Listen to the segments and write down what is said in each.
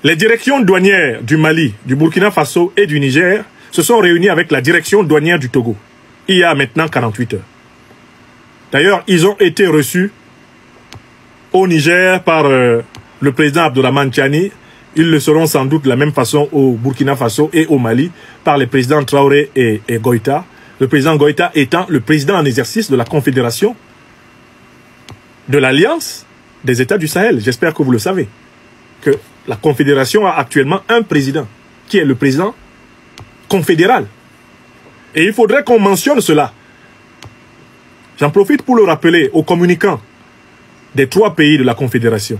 Les directions douanières du Mali, du Burkina Faso et du Niger se sont réunies avec la direction douanière du Togo, il y a maintenant 48 heures. D'ailleurs, ils ont été reçus au Niger par le président Abdourahmane Tiani. Ils le seront sans doute de la même façon au Burkina Faso et au Mali par les présidents Traoré et Goïta. Le président Goïta étant le président en exercice de la Confédération de l'Alliance des États du Sahel. J'espère que vous le savez. Que la Confédération a actuellement un président, qui est le président confédéral. Et il faudrait qu'on mentionne cela. J'en profite pour le rappeler aux communicants des 3 pays de la Confédération.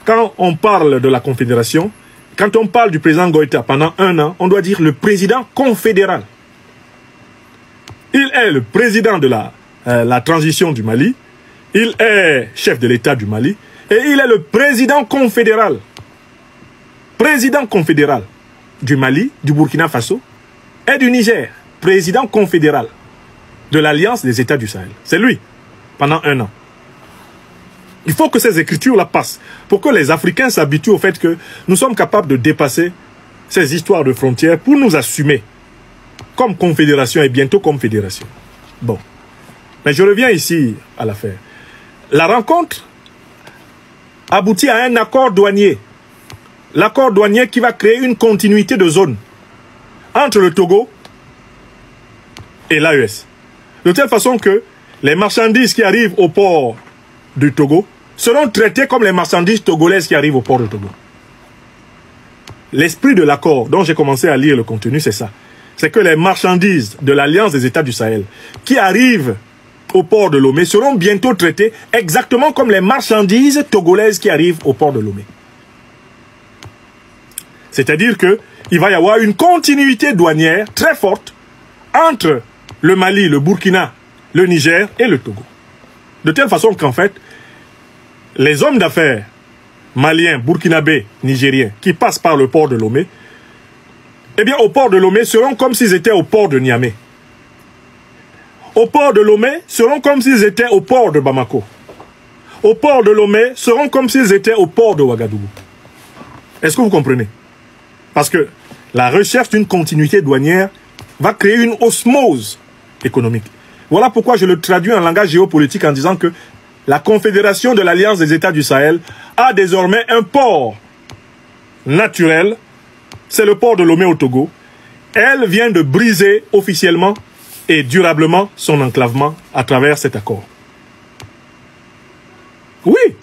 Quand on parle de la Confédération, quand on parle du président Goïta pendant 1 an, on doit dire le président confédéral. Il est le président de la transition du Mali, il est chef de l'État du Mali, et il est le président confédéral. Président confédéral du Mali, du Burkina Faso et du Niger. Président confédéral de l'Alliance des États du Sahel. C'est lui, pendant 1 an. Il faut que ces écritures-là passent pour que les Africains s'habituent au fait que nous sommes capables de dépasser ces histoires de frontières pour nous assumer comme confédération et bientôt comme fédération. Bon. Mais je reviens ici à l'affaire. La rencontre aboutit à un accord douanier. L'accord douanier qui va créer une continuité de zone entre le Togo et l'AES. De telle façon que les marchandises qui arrivent au port du Togo seront traitées comme les marchandises togolaises qui arrivent au port du Togo. L'esprit de l'accord dont j'ai commencé à lire le contenu, c'est ça. C'est que les marchandises de l'Alliance des États du Sahel qui arrivent au port de Lomé seront bientôt traitées exactement comme les marchandises togolaises qui arrivent au port de Lomé. C'est-à-dire qu'il va y avoir une continuité douanière très forte entre le Mali, le Burkina, le Niger et le Togo. De telle façon qu'en fait, les hommes d'affaires maliens, burkinabés, nigériens qui passent par le port de Lomé, eh bien au port de Lomé seront comme s'ils étaient au port de Niamey. Au port de Lomé seront comme s'ils étaient au port de Bamako. Au port de Lomé seront comme s'ils étaient au port de Ouagadougou. Est-ce que vous comprenez? Parce que la recherche d'une continuité douanière va créer une osmose économique. Voilà pourquoi je le traduis en langage géopolitique en disant que la Confédération de l'Alliance des États du Sahel a désormais un port naturel, c'est le port de Lomé au Togo. Elle vient de briser officiellement et durablement son enclavement à travers cet accord. Oui,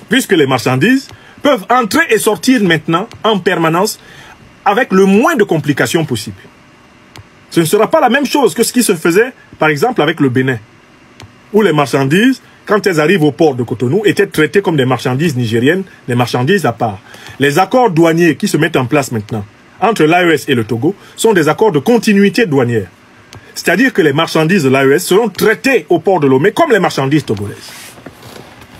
puisque les marchandises peuvent entrer et sortir maintenant en permanence avec le moins de complications possible. Ce ne sera pas la même chose que ce qui se faisait, par exemple, avec le Bénin, où les marchandises, quand elles arrivent au port de Cotonou, étaient traitées comme des marchandises nigériennes, des marchandises à part. Les accords douaniers qui se mettent en place maintenant entre l'AES et le Togo sont des accords de continuité douanière. C'est-à-dire que les marchandises de l'AES seront traitées au port de Lomé comme les marchandises togolaises.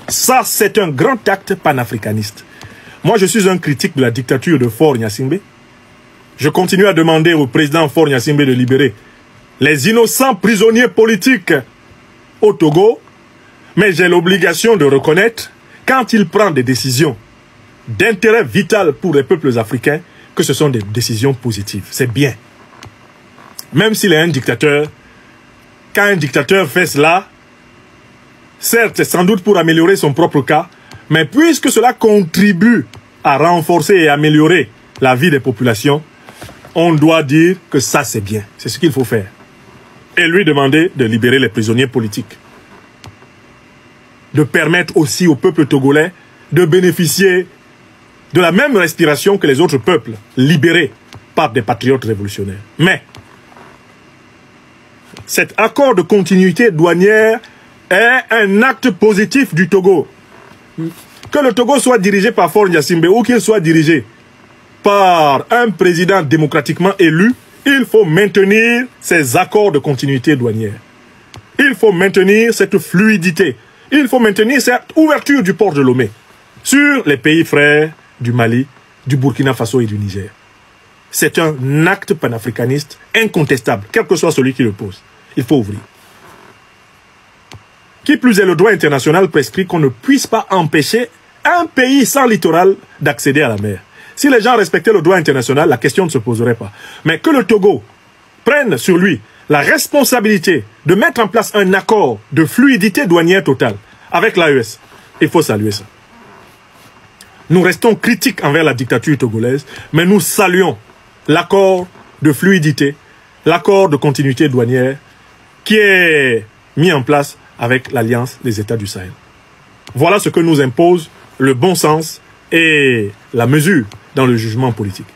Ça, c'est un grand acte panafricaniste. Moi, je suis un critique de la dictature de Faure Gnassingbé. Je continue à demander au président Faure Gnassingbé de libérer les innocents prisonniers politiques au Togo, mais j'ai l'obligation de reconnaître, quand il prend des décisions d'intérêt vital pour les peuples africains, que ce sont des décisions positives. C'est bien. Même s'il est un dictateur, quand un dictateur fait cela, certes, c'est sans doute pour améliorer son propre cas, mais puisque cela contribue à renforcer et améliorer la vie des populations, on doit dire que ça c'est bien. C'est ce qu'il faut faire. Et lui demander de libérer les prisonniers politiques. De permettre aussi au peuple togolais de bénéficier de la même respiration que les autres peuples libérés par des patriotes révolutionnaires. Mais cet accord de continuité douanière est un acte positif du Togo. Que le Togo soit dirigé par Faure Gnassingbé ou qu'il soit dirigé par un président démocratiquement élu, il faut maintenir ces accords de continuité douanière. Il faut maintenir cette fluidité. Il faut maintenir cette ouverture du port de Lomé sur les pays frères du Mali, du Burkina Faso et du Niger. C'est un acte panafricaniste incontestable, quel que soit celui qui le pose. Il faut ouvrir. Qui plus est, le droit international prescrit qu'on ne puisse pas empêcher un pays sans littoral d'accéder à la mer. Si les gens respectaient le droit international, la question ne se poserait pas. Mais que le Togo prenne sur lui la responsabilité de mettre en place un accord de fluidité douanière totale avec l'AES, il faut saluer ça. Nous restons critiques envers la dictature togolaise, mais nous saluons l'accord de fluidité, l'accord de continuité douanière qui est mis en place avec l'Alliance des États du Sahel. Voilà ce que nous impose le bon sens et la mesure dans le jugement politique.